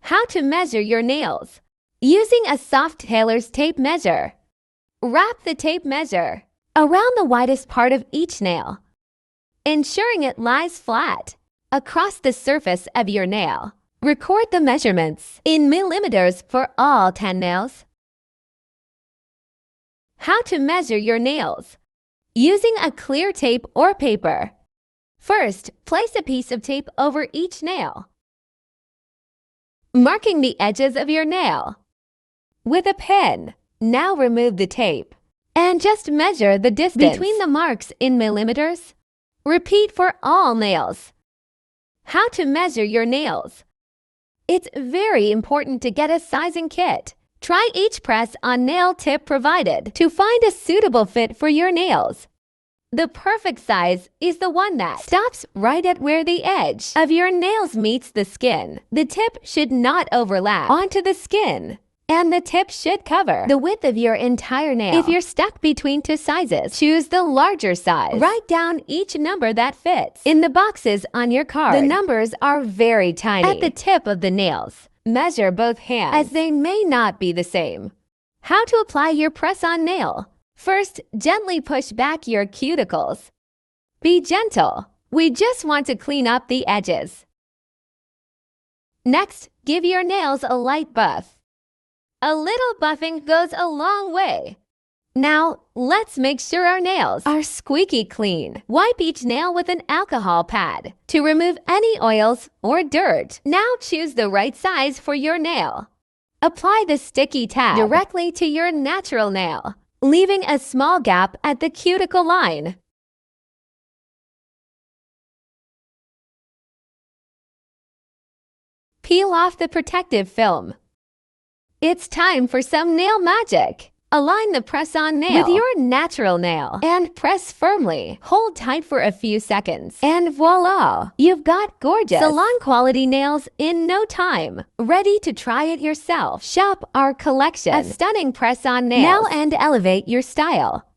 How to measure your nails. Using a soft tailor's tape measure. Wrap the tape measure around the widest part of each nail, ensuring it lies flat across the surface of your nail. Record the measurements in millimeters for all 10 nails. How to measure your nails. Using a clear tape or paper. First, place a piece of tape over each nail, marking the edges of your nail with a pen. Now remove the tape and just measure the distance between the marks in millimeters. Repeat for all nails. How to measure your nails. It's very important to get a sizing kit. Try each press on nail tip provided to find a suitable fit for your nails. The perfect size is the one that stops right at where the edge of your nails meets the skin. The tip should not overlap onto the skin, and the tip should cover the width of your entire nail. If you're stuck between two sizes, choose the larger size. Write down each number that fits in the boxes on your card. The numbers are very tiny at the tip of the nails. Measure both hands, as they may not be the same. How to apply your press-on nail. First, gently push back your cuticles. Be gentle. We just want to clean up the edges. Next, give your nails a light buff. A little buffing goes a long way. Now, let's make sure our nails are squeaky clean. Wipe each nail with an alcohol pad to remove any oils or dirt. Now choose the right size for your nail. Apply the sticky tab directly to your natural nail, leaving a small gap at the cuticle line. Peel off the protective film. It's time for some nail magic. Align the press-on nail with your natural nail and press firmly. Hold tight for a few seconds and voila! You've got gorgeous salon-quality nails in no time. Ready to try it yourself? Shop our collection of stunning press-on nails now and elevate your style.